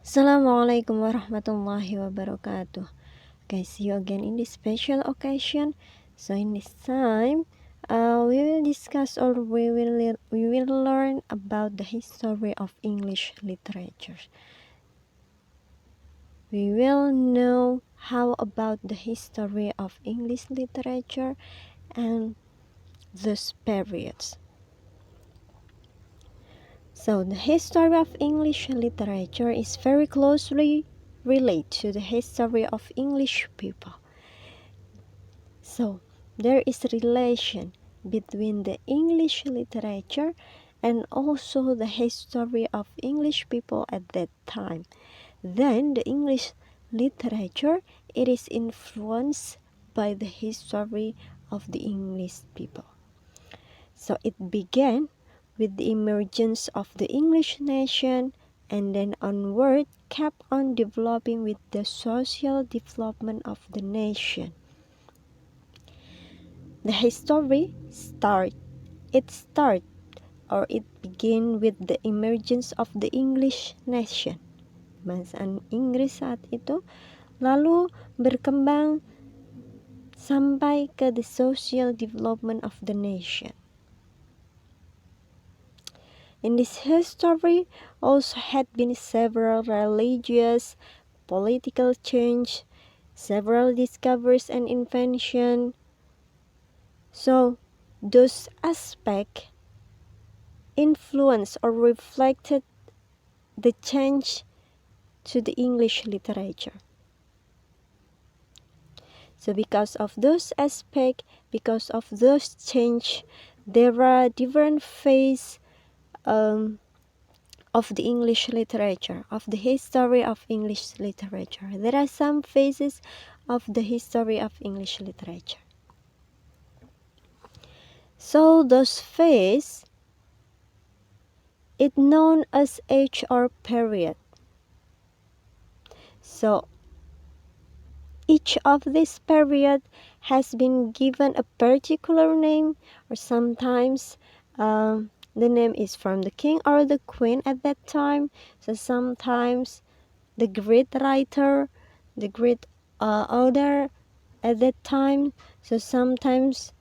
Assalamualaikum warahmatullahi wabarakatuh. Guys, see you again in this special occasion. So in this time, we will discuss or we will learn about the history of English literature. We will know how about the history of English literature and those periods. So the history of English literature is very closely related to the history of English people. So there is a relation between the English literature and also the history of English people at that time. Then the English literature, it is influenced by the history of the English people. So it began with the emergence of the English nation and then onward kept on developing with the social development of the nation. The history it began with the emergence of the English nation. Bahasa Inggris saat itu lalu berkembang sampai ke the social development of the nation. In this history also had been several religious, political change, several discoveries and invention. So those aspects influenced or reflected the change to the English literature. So because of those aspects, because of those change, there are different phases of the English literature, of the history of English literature. There are some phases of the history of English literature. So those phases, it's known as age or period. So each of this period has been given a particular name, or sometimes the name is from the king or the queen at that time. So sometimes the great writer, the great author at that time. So sometimes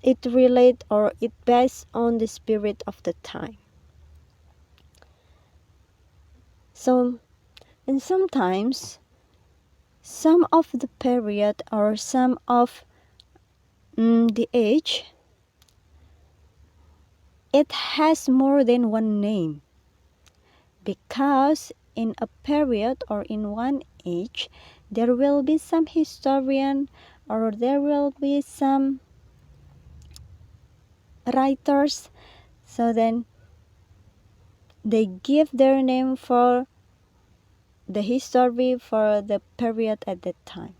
it relate or it based on the spirit of the time. So and sometimes some of the period or some of the age, it has more than one name, because in a period or in one age there will be some historian or there will be some writers, so then they give their name for the history for the period at that time.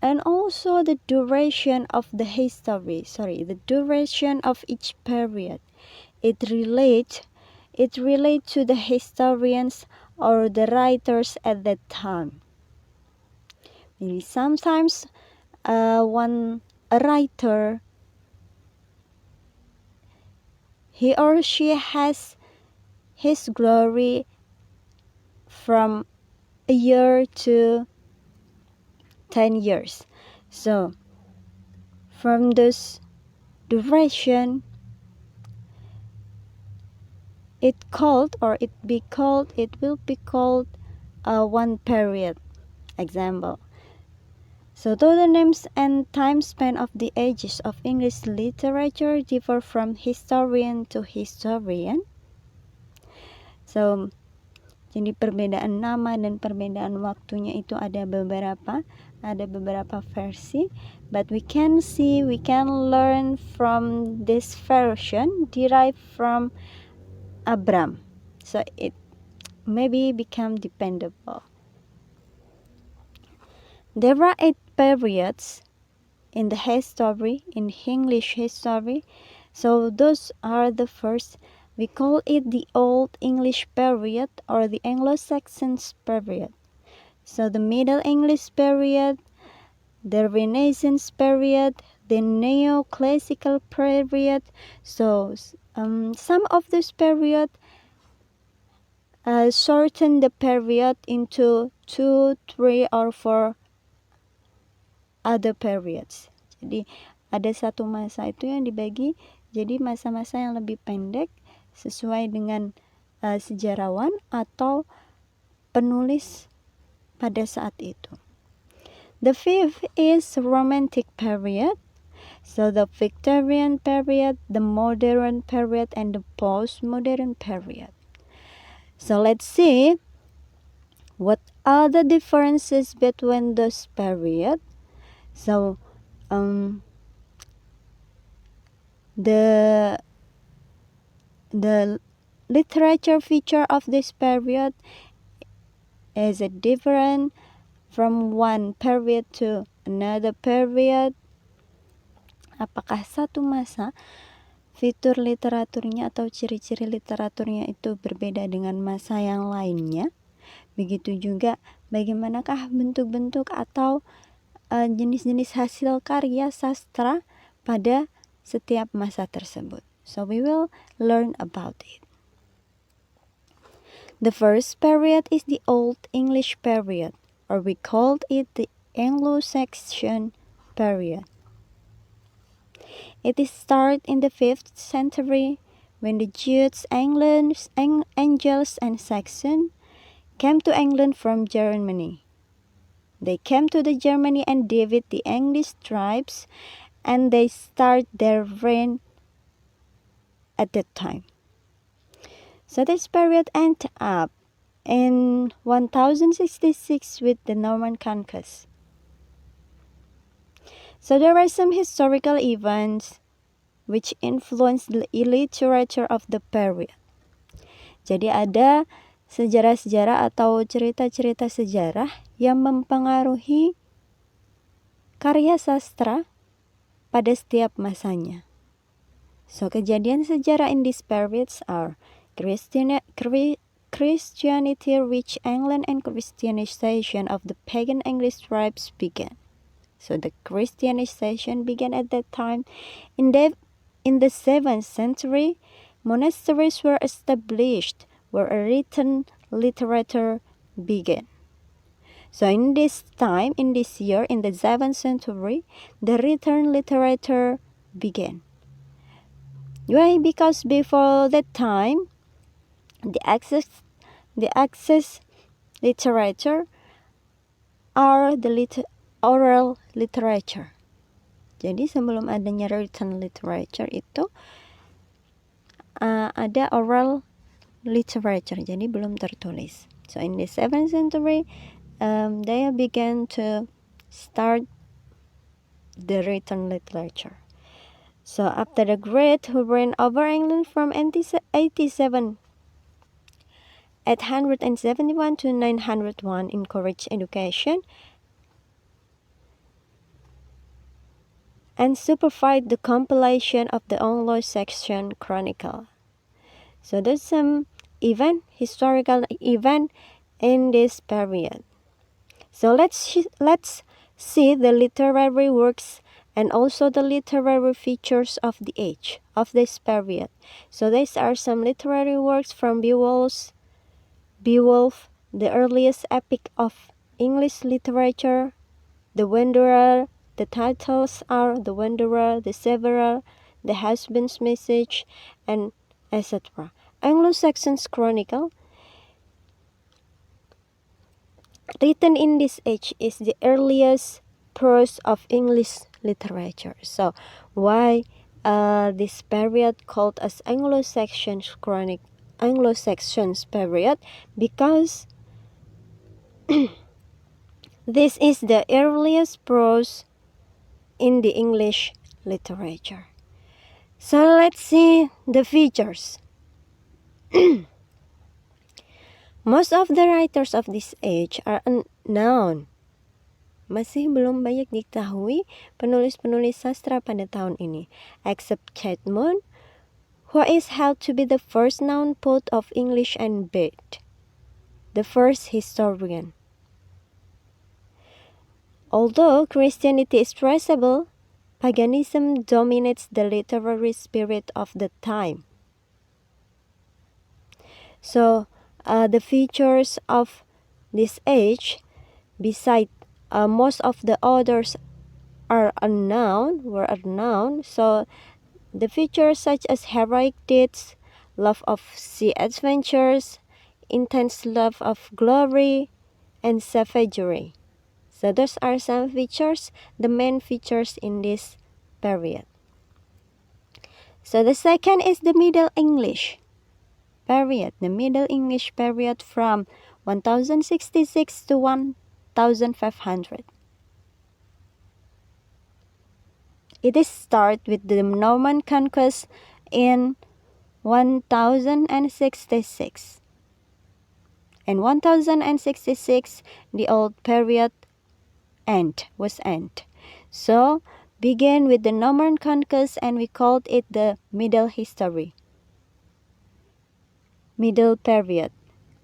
And also the duration of the history, the duration of each period, it relates to the historians or the writers at that time. Maybe sometimes a writer, he or she has his glory from a year to 10 years. So from this duration, it will be called one period. Example. So though the names and time span of the ages of English literature differ from historian to historian. So jadi perbedaan nama dan perbedaan waktunya itu ada beberapa versi, but we can learn from this version derived from Abram. So it maybe become dependable. There are 8 periods in the history, in English history. So those are the first. We call it the Old English period or the Anglo-Saxon period. So the Middle English period, the Renaissance period, the Neoclassical period. So some of this period shorten the period into 2, 3, or 4 other periods. Jadi ada satu masa itu yang dibagi jadi masa-masa yang lebih pendek sesuai dengan sejarawan atau penulis pada saat itu. The fifth is Romantic period. So the Victorian period, the modern period, and the postmodern period. So let's see what are the differences between those periods. So the literature feature of this period is different from one period to another period. Apakah satu masa fitur literaturnya atau ciri-ciri literaturnya itu berbeda dengan masa yang lainnya? Begitu juga bagaimanakah bentuk-bentuk atau jenis-jenis hasil karya sastra pada setiap masa tersebut. So we will learn about it. The first period is the Old English period, or we called it the Anglo-Saxon period. It is started in the 5th century when the Jutes, Angles, and Saxons came to England from Germany. They came to the Germany and defeated the English tribes, and they start their reign at that time. So this period ended up in 1066 with the Norman conquest. So there are some historical events which influenced the literature of the period. Jadi ada sejarah-sejarah atau cerita-cerita sejarah yang mempengaruhi karya sastra pada setiap masanya. So kejadian sejarah in these periods are Christianity reached England and Christianization of the pagan English tribes began. So the Christianization began at that time. In the 7th century, monasteries were established where a written literature began. So in this time, in this year, in the 7th century, the written literature began. Why? Because before that time, the access literature are the oral literature. Jadi sebelum adanya written literature itu ada oral literature, jadi belum tertulis. So in the 7th century, they began to start the written literature. So after the Great who reigned over England from 871 to 901 encouraged education and supervised the compilation of the Anglo-Saxon Chronicle. So there's some historical event in this period. So let's see the literary works and also the literary features of the age of this period. So these are some literary works from Beowulf, the earliest epic of English literature, The Wanderer. The titles are The Wanderer, The Severer, The Husband's Message, and etc. Anglo-Saxon's Chronicle, written in this age, is the earliest prose of English literature. So why this period called as Anglo-Saxon's period? Because this is the earliest prose in the English literature. So let's see the features. Most of the writers of this age are unknown. Masih belum banyak diketahui penulis-penulis sastra pada tahun ini, except Chatmon, who is held to be the first known poet of English and Bede, the first historian. Although Christianity is traceable, paganism dominates the literary spirit of the time. So, the features of this age, beside most of the others were unknown. So the features such as heroic deeds, love of sea adventures, intense love of glory, and savagery. So those are some features, the main features in this period. So the second is the Middle English period. The Middle English period from 1066 to 1500. It is start with the Norman conquest in 1066. In 1066, the old period was end. So began with the Norman conquest, and we called it the Middle History, Middle Period,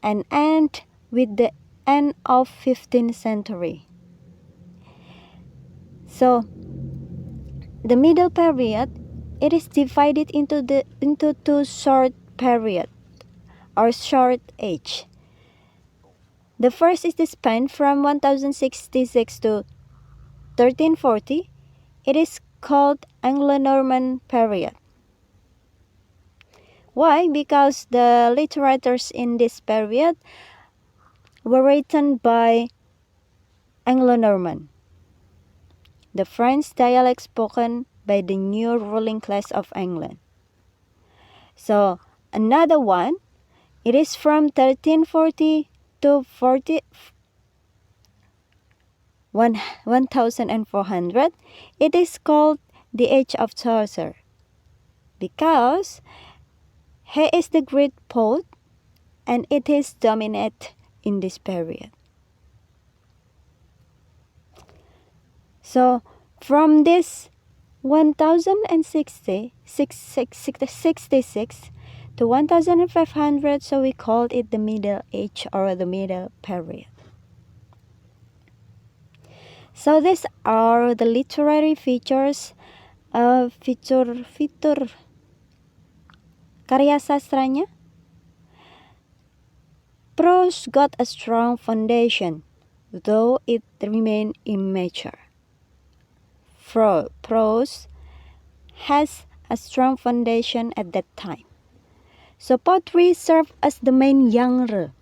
and end with the end of 15th century. So the Middle Period, it is divided into two short period or short age. The first is the span from 1066 to 1340. It is called Anglo-Norman period. Why? Because the literatures in this period were written by Anglo-Norman, the French dialect spoken by the new ruling class of England. So another one, it is from 1340 to 1400. It is called the Age of Chaucer because he is the great poet, and it is dominant in this period. So from this 1066 to 1500, so we called it the Middle Age or the Middle Period. So these are the literary features, fitur karya sastranya. Prose got a strong foundation, though it remained immature. Prose has a strong foundation at that time. So poetry served as the main genre.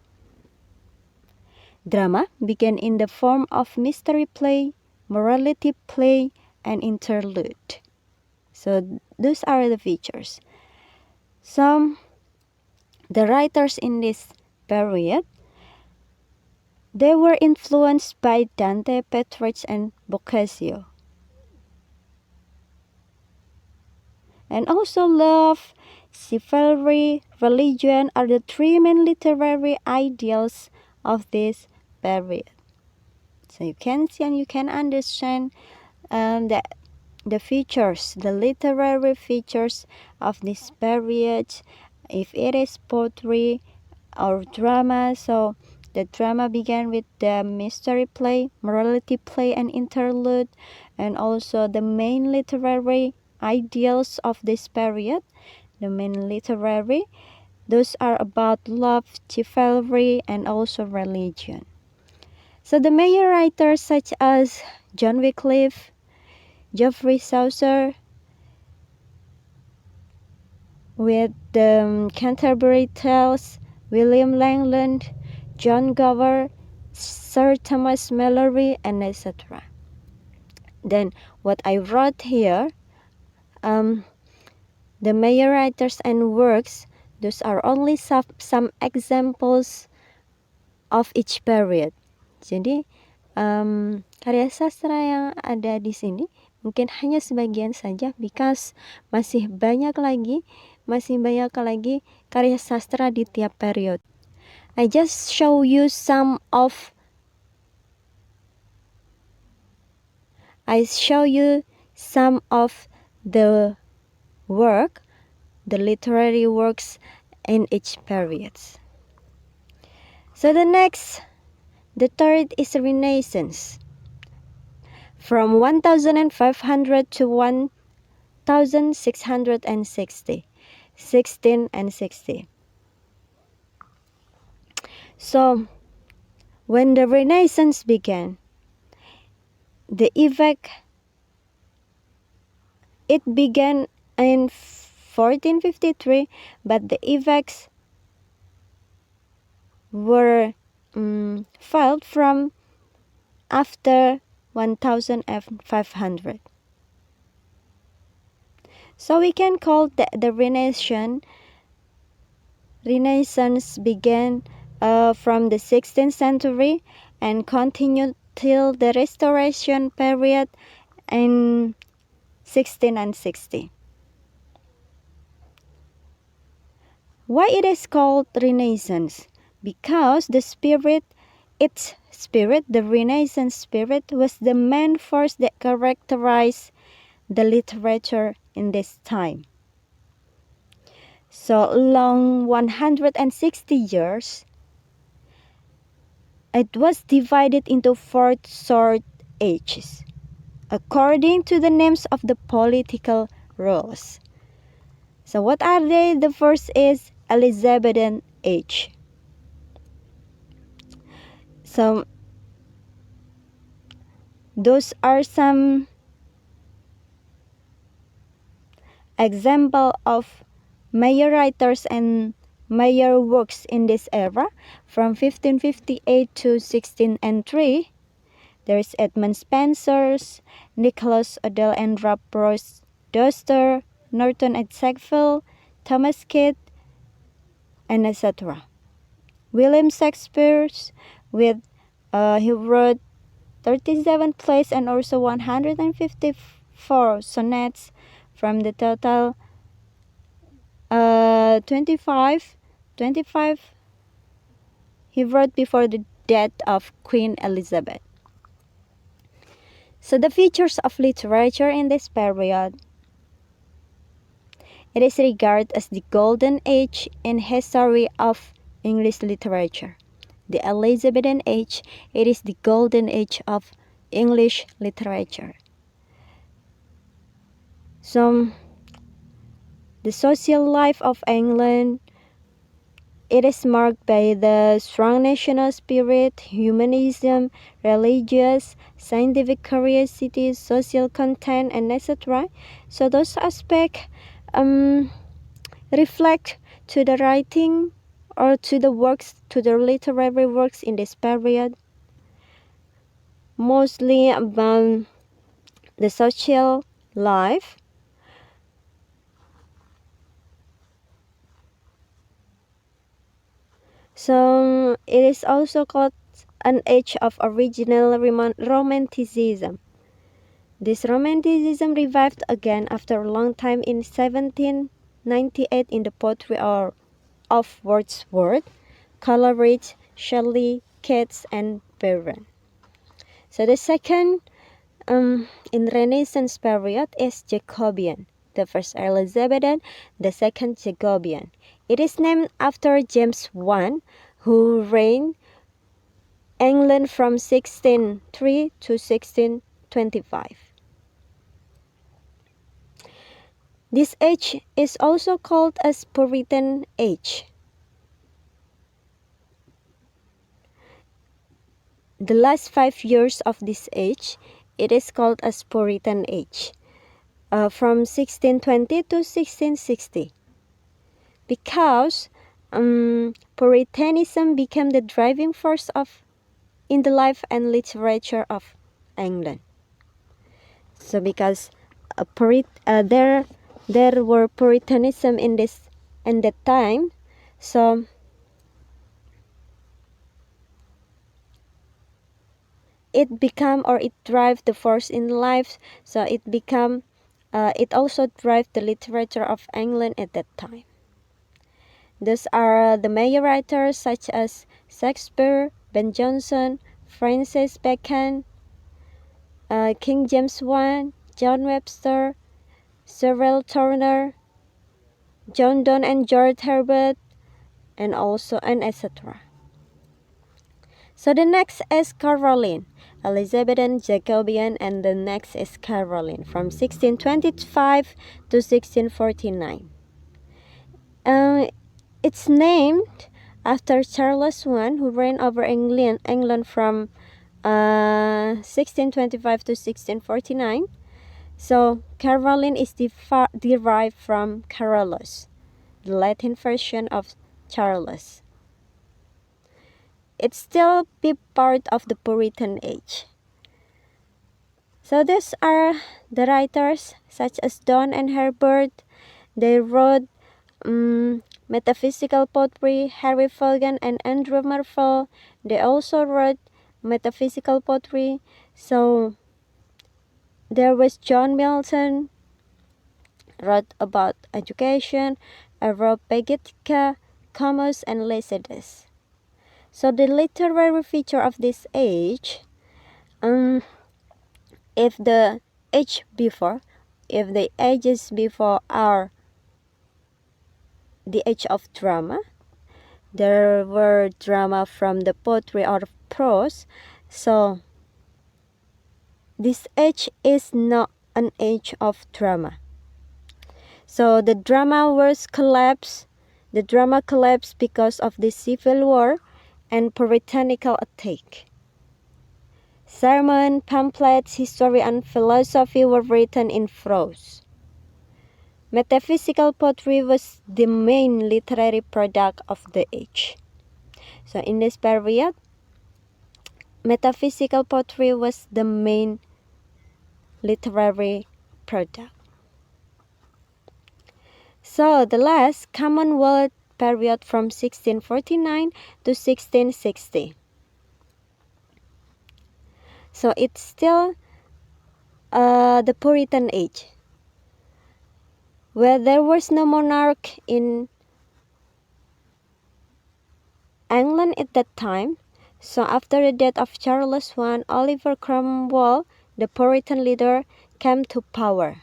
Drama began in the form of mystery play, morality play, and interlude. So those are the features. The writers in this period, they were influenced by Dante, Petrarch, and Boccaccio. And also love, chivalry, religion are the three main literary ideals of this period. So you can see and you can understand the features, the literary features of this period. If it is poetry or drama, so the drama began with the mystery play, morality play, and interlude, and also the main literary ideals of this period. The main literary, those are about love, chivalry, and also religion. So the major writers such as John Wycliffe, Geoffrey Chaucer, with the Canterbury Tales, William Langland, John Gower, Sir Thomas Malory, and etc. Then what I wrote here, the major writers and works, those are only some examples of each period. Jadi karya sastra yang ada di sini mungkin hanya sebagian saja, because masih banyak lagi karya sastra di tiap period. I just show you some of the literary works in each period. So the third is Renaissance. From 1500 to 1660. So, when the Renaissance began, it began in 1453, but the effects were filed from after 1500. So we can call the Renaissance began from the 16th century and continued till the Restoration period in 1660. Why it is called Renaissance? Because the Renaissance spirit, was the main force that characterized the literature in this time. So along 160 years, it was divided into four short ages, according to the names of the political rules. So what are they? The first is Elizabethan Age. So those are some example of major writers and major works in this era. From 1558 to 1603, there is Edmund Spencer's, Nicholas Odell and Ross Doster, Norton and Sackville, Thomas Kidd, and etc. William Shakespeare's he wrote 37 plays and also 154 sonnets, from the total 25 he wrote before the death of Queen Elizabeth. So the features of literature in this period, it is regarded as the golden age in history of English literature. The Elizabethan Age, it is the golden age of English literature. So the social life of England, it is marked by the strong national spirit, humanism, religious, scientific curiosity, social content, and etc. So those aspects reflect to the writing or to the literary works in this period, mostly about the social life. So it is also called an age of original romanticism. This romanticism revived again after a long time in 1798 in the poetry of Wordsworth, Coleridge, Shelley, Keats, and Byron. So the second in Renaissance period is Jacobean. The first Elizabethan, the second Jacobean. It is named after James I, who reigned England from 1603 to 1625. This age is also called as Puritan Age. The last 5 years of this age, it is called as Puritan Age, from 1620 to 1660. Because Puritanism became the driving force in the life and literature of England. So because there were Puritanism in that time, so it become or it drive the force in life. So it also drive the literature of England at that time. Those are the major writers such as Shakespeare, Ben Jonson, Francis Bacon, King James I, John Webster, Cyril Turner, John Donne and George Herbert, and etc. So the next is Caroline, Elizabethan, Jacobean, and the next is Caroline from 1625 to 1649. It's named after Charles I, who reigned over England from 1625 to 1649. So Caroline is derived from Carolus, the Latin version of Charles. It's still be part of the Puritan Age. So these are the writers such as Donne and Herbert. They wrote metaphysical poetry. Harry Vaughan and Andrew Marvell, they also wrote metaphysical poetry. So there was John Milton, wrote about education, Aeropagitica, Comus, and Lycidas. So the literary feature of this age, if the ages before are the age of drama, there were drama from the poetry or prose. So this age is not an age of drama. So the drama collapsed because of the Civil War and puritanical attack. Sermon, pamphlets, history, and philosophy were written in prose. Metaphysical poetry was the main literary product of the age. So in this period, metaphysical poetry was the main literary product. So the last Commonwealth period from 1649 to 1660. So it's still the Puritan Age, where there was no monarch in England at that time. So after the death of Charles I, Oliver Cromwell, the Puritan leader, came to power.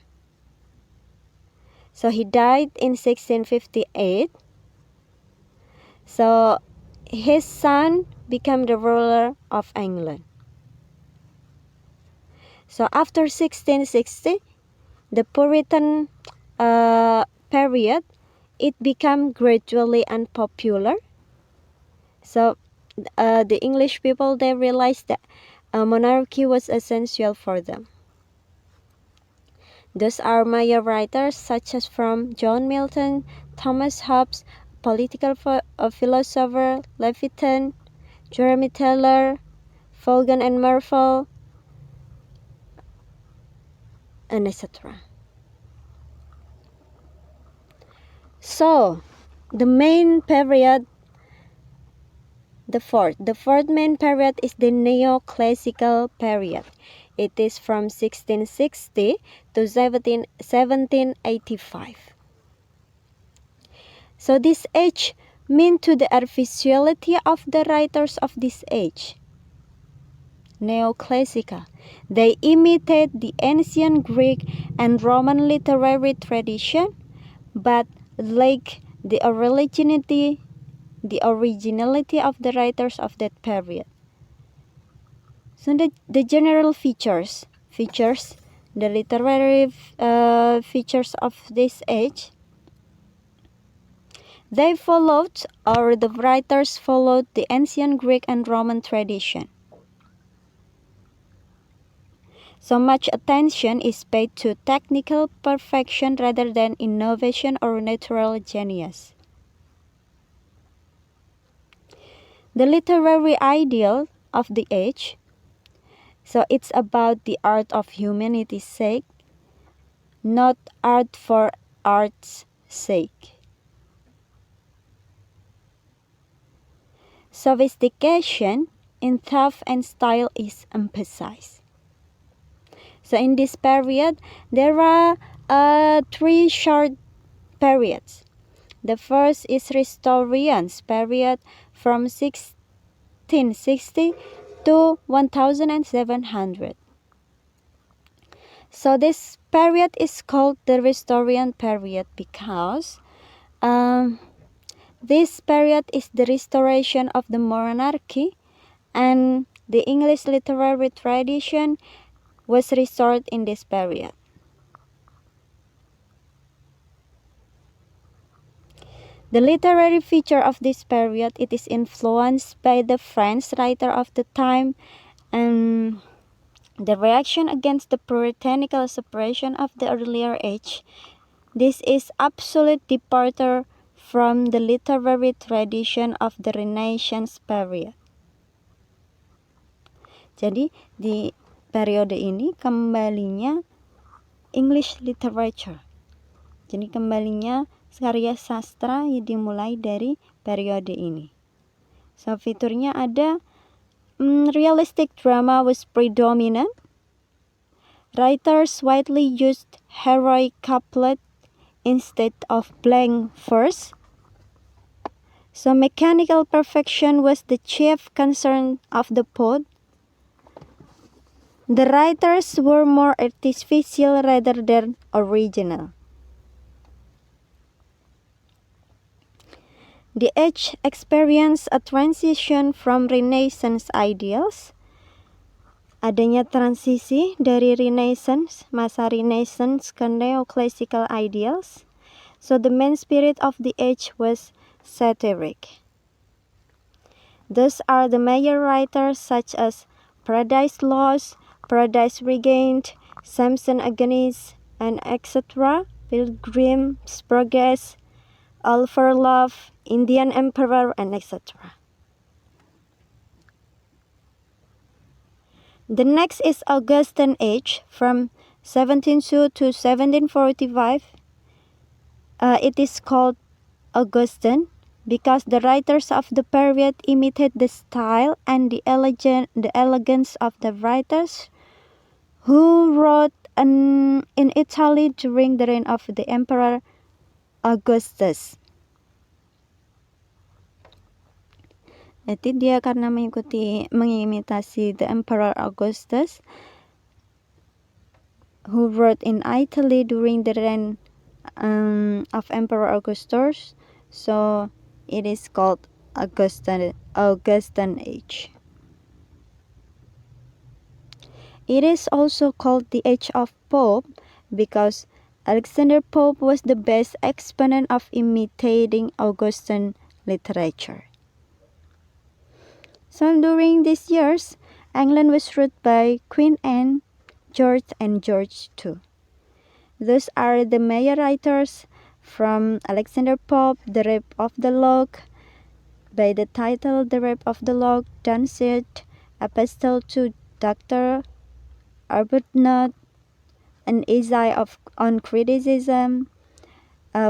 So he died in 1658. So his son became the ruler of England. So after 1660, the Puritan period, it became gradually unpopular. So the English people, they realized that monarchy was essential for them. Those are major writers such as from John Milton, Thomas Hobbes, political philosopher Leviathan, Jeremy Taylor, Vaughan and Marvell, and etc. So the main period, the fourth main period is the neoclassical period. It is from 1660 to 1785. So this age mean to the artificiality of the writers of this age. Neoclassical. They imitate the ancient Greek and Roman literary tradition, but lack the originality of the writers of that period. So the general features, the literary features of this age, they followed, or the writers followed, the ancient Greek and Roman tradition. So much attention is paid to technical perfection rather than innovation or natural genius. The literary ideal of the age, so it's about the art of humanity's sake, not art for art's sake. Sophistication in thought and style is emphasized. So in this period, there are three short periods. The first is Restorian's period from 1660 to 1700. So this period is called the Restorian period because this period is the restoration of the monarchy, and the English literary tradition was restored in this period. The literary feature of this period, it is influenced by the French writer of the time and the reaction against the puritanical separation of the earlier age. This is absolute departure from the literary tradition of the Renaissance period. Jadi di periode ini kembalinya English literature. Jadi kembalinya karya sastra yang dimulai dari periode ini. So fiturnya ada realistic drama was predominant. Writers widely used heroic couplet instead of blank verse. So mechanical perfection was the chief concern of the poet. The writers were more artificial rather than original. The age experienced a transition from Renaissance ideals. Adanya transisi dari Renaissance, masa Renaissance ke neoclassical ideals. So the main spirit of the age was satiric. Thus are the major writers such as Paradise Lost, Paradise Regained, Samson Against, and etc., Pilgrim's Progress, All for Love, Indian Emperor, and etc. The next is Augustan Age from 1702 to 1745. It is called Augustan because the writers of the period imitate the style and the elegance of the writers who wrote in Italy during the reign of the Emperor Augustus. Jadi dia karena mengimitasi the Emperor Augustus who wrote in Italy during the reign of Emperor Augustus, so it is called Augustan Age. It is also called the Age of Pope because Alexander Pope was the best exponent of imitating Augustan literature. So during these years, England was ruled by Queen Anne, George, and George II. Those are the major writers from Alexander Pope, The Rape of the Lock, by the title The Rape of the Lock, Dunsett, Epistle to Dr. Arbuthnot, an essay on criticism,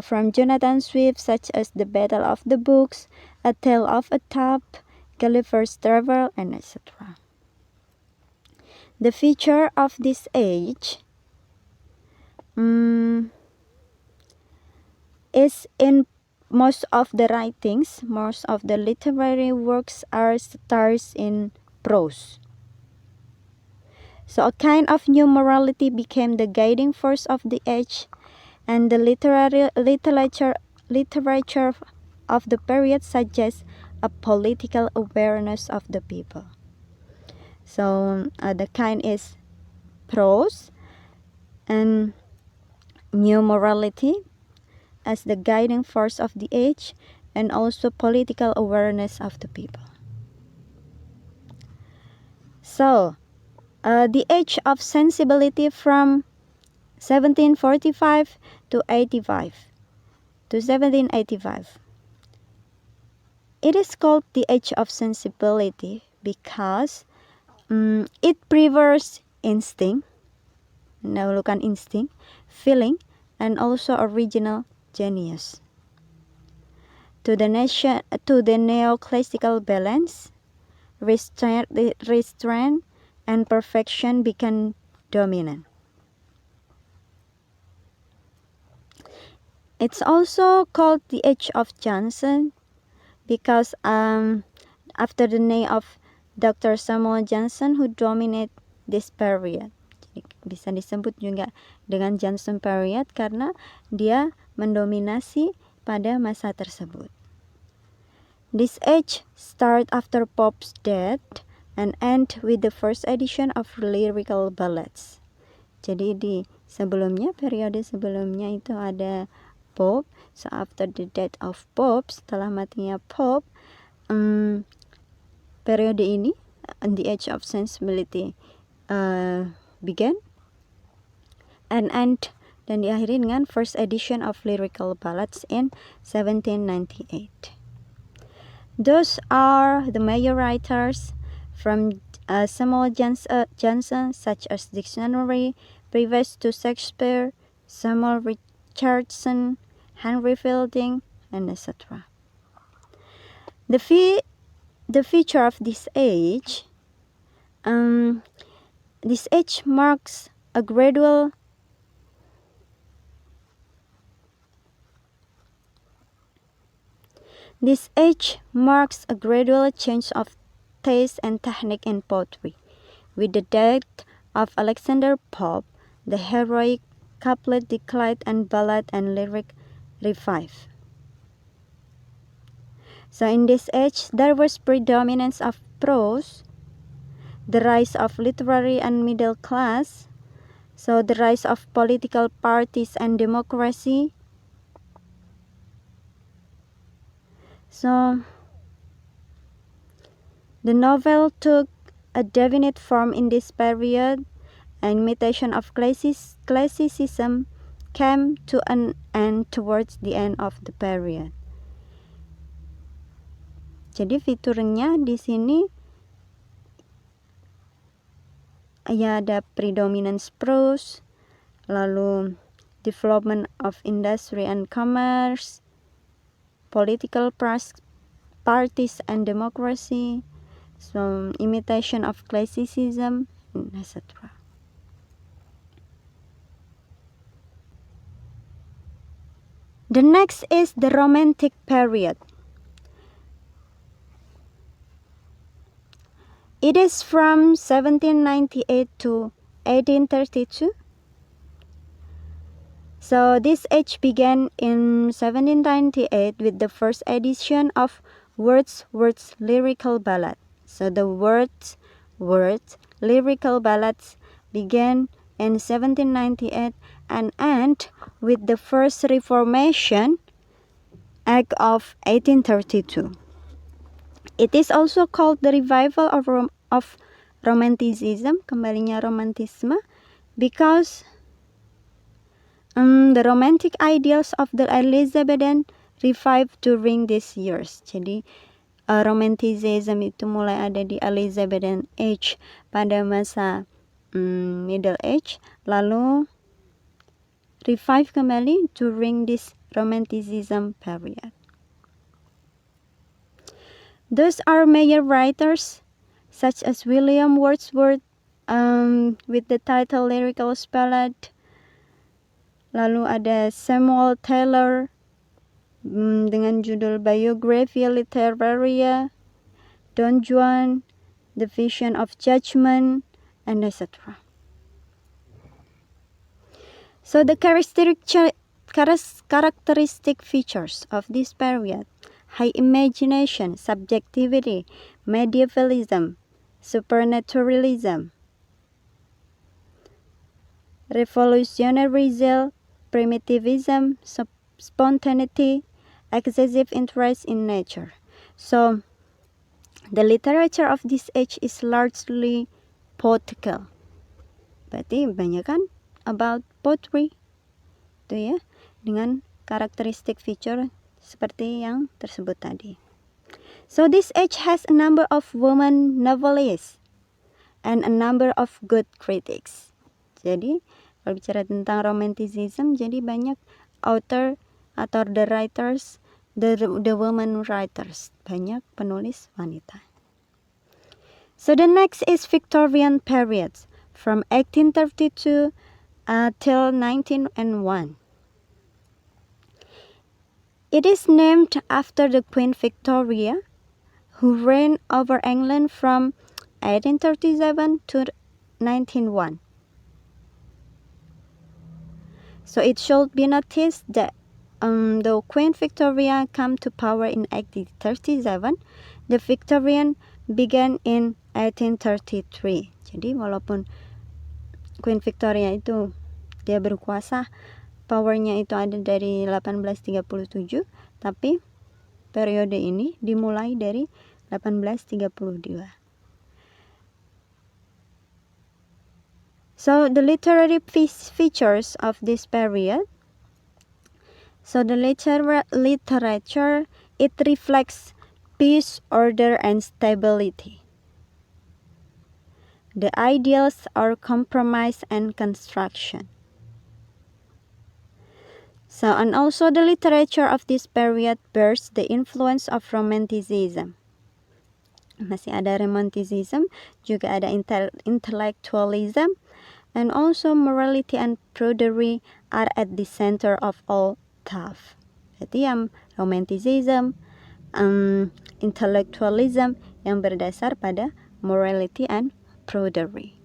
from Jonathan Swift, such as The Battle of the Books, A Tale of a Tub, Gulliver's Travel, and etc. The feature of this age is in most of the writings, most of the literary works are stars in prose. So a kind of new morality became the guiding force of the age, and the literature of the period suggests a political awareness of the people. So the kind is prose and new morality as the guiding force of the age, and also political awareness of the people. So the age of sensibility from 1745 to 1785. It is called the age of sensibility because it prefers instinct, feeling, and also original genius to the neoclassical balance. Restraint and perfection become dominant. It's also called the Age of Johnson because after the name of Dr. Samuel Johnson who dominate this period. Jadi bisa disebut juga dengan Johnson period karena dia mendominasi pada masa tersebut. This age start after Pope's death and end with the first edition of lyrical ballads. Jadi di sebelumnya, periode sebelumnya itu ada Pope. So after the death of Pope, setelah matinya Pope, periode ini, the Age of Sensibility began and end, dan diakhiri dengan first edition of lyrical ballads in 1798. Those are the major writers from Samuel Johnson, such as Dictionary, Preface to Shakespeare, Samuel Richardson, Henry Fielding, and etc. The feature of this age marks a gradual change of taste and technique in poetry. With the death of Alexander Pope, the heroic couplet declined and ballad and lyric revived. So in this age, there was predominance of prose, the rise of literary and middle class, so the rise of political parties and democracy. So the novel took a definite form in this period, and imitation of classicism came to an end towards the end of the period. Jadi fiturnya di sini ya ada predominance prose, lalu development of industry and commerce, political parties and democracy, so imitation of classicism, etc. The next is the Romantic period. It is from 1798 to 1832. So this age began in 1798 with the first edition of Wordsworth's lyrical ballad. So the Wordsworth lyrical ballads began in 1798 and end with the first Reformation Act of 1832. It is also called the revival of Romanticism, kembalinya romantisme, because the romantic ideals of the Elizabethan revived during these years. Jadi Romanticism itu mulai ada di Elizabethan Age pada masa Middle Age, lalu revive kembali during this Romanticism period. Those are major writers such as William Wordsworth with the title Lyrical Ballad. Lalu ada Samuel Taylor dengan judul Biography Literaria, Don Juan, The Vision of Judgment, and etc. So the characteristic features of this period: high imagination, subjectivity, medievalism, supernaturalism, revolutionary zeal, primitivism, spontaneity, excessive interest in nature. So the literature of this age is largely poetical. Berarti banyak kan about poetry. Itu ya, dengan karakteristik feature seperti yang tersebut tadi. So this age has a number of women novelists and a number of good critics. Jadi kalau bicara tentang romanticism, jadi banyak author atau the writers, the women writers, banyak penulis wanita. So the next is Victorian periods from 1832 till 1901. It is named after the Queen Victoria, who reigned over England from 1837 to 1901. So it should be noticed that though Queen Victoria came to power in 1837, the Victorian began in 1833. Jadi walaupun Queen Victoria itu dia berkuasa powernya itu ada dari 1837, tapi periode ini dimulai dari 1832. So the literary features of this period. So the literature, it reflects peace, order, and stability. The ideals are compromise and construction. So, and also the literature of this period bears the influence of Romanticism. Masih ada Romanticism, juga ada intellectualism, and also morality and prudery are at the center of all thought. Jadi yang Romanticism, intellectualism yang berdasar pada morality and prudery.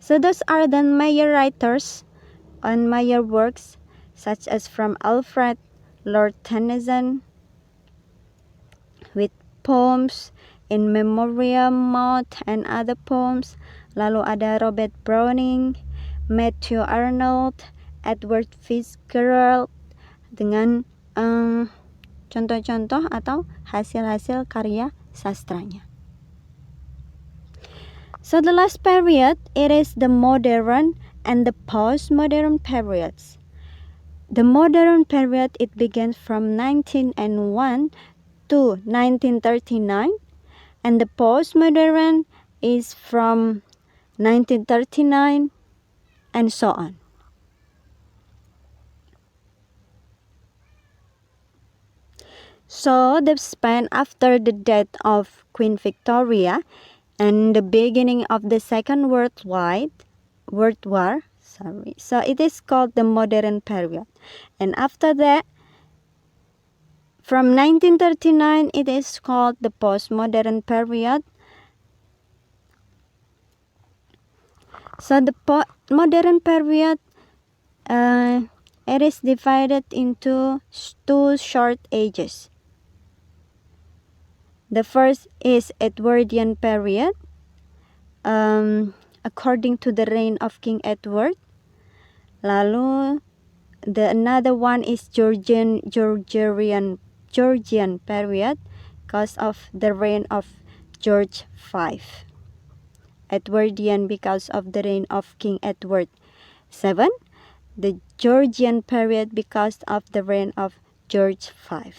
So those are the major writers on major works such as from Alfred, Lord Tennyson, with poems In Memoriam Mode and other poems. Lalu ada Robert Browning, Matthew Arnold, Edward Fitzgerald dengan contoh-contoh atau hasil-hasil karya sastranya. So the last period, it is the modern and the postmodern periods. The modern period, it begins from 1901 to 1939, and the postmodern is from 1939 and so on. So the span after the death of Queen Victoria and the beginning of the Second World War, so it is called the modern period. And after that, from 1939, it is called the postmodern period. So the modern period, it is divided into two short ages. The first is Edwardian period, according to the reign of King Edward. Lalu another one is Georgian period, because of the reign of George V. Edwardian because of the reign of King Edward VII. The Georgian period because of the reign of George V.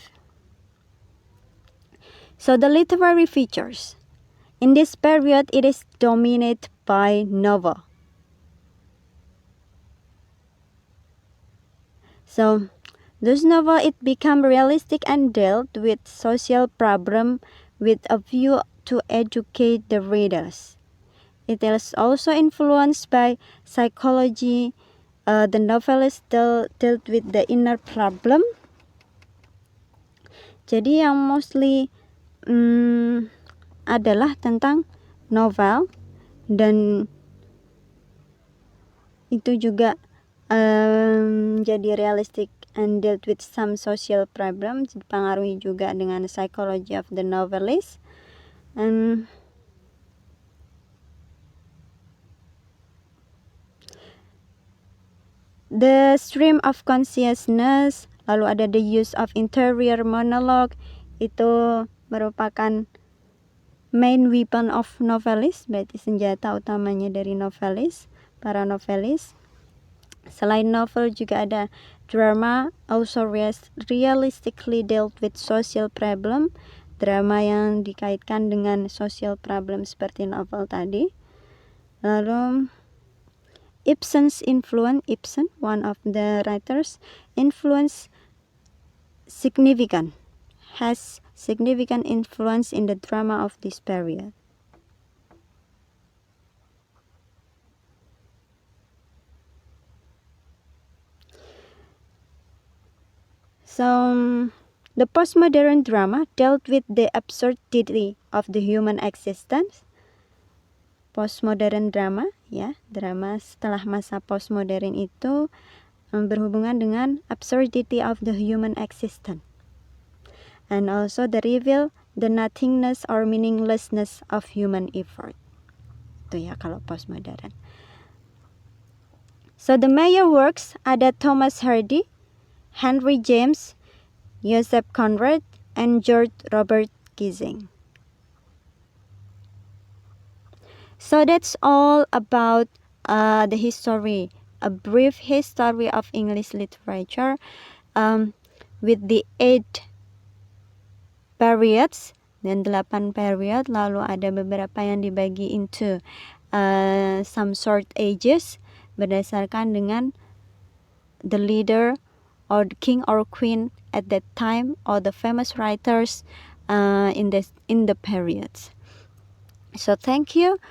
So the literary features. In this period, it is dominated by novel. So those novels, it become realistic and dealt with social problem with a view to educate the readers. It is also influenced by psychology. The novelist dealt with the inner problem. Jadi yang mostly adalah tentang novel, dan itu juga jadi realistic and dealt with some social problems, dipengaruhi juga dengan psychology of the novelist. And the stream of consciousness, lalu ada the use of interior monologue, itu merupakan main weapon of novelist, berarti senjata utamanya dari novelist, para novelist. Selain novel juga ada drama, also realistically dealt with social problem, drama yang dikaitkan dengan social problem seperti novel tadi. Lalu Ibsen's influence, Ibsen, one of the writers, has significant influence in the drama of this period. So the postmodern drama dealt with the absurdity of the human existence. Postmodern drama, ya, drama setelah masa postmodern itu berhubungan dengan absurdity of the human existence. And also the reveal the nothingness or meaninglessness of human effort. Itu ya kalau postmodern. So the major works ada Thomas Hardy, Henry James, Joseph Conrad, and George Robert Gissing. So that's all about the history, a brief history of English literature with the 8 periods dan 8 period, lalu ada beberapa yang dibagi into some short ages berdasarkan dengan the leader or the king or queen at that time or the famous writers in the periods. So thank you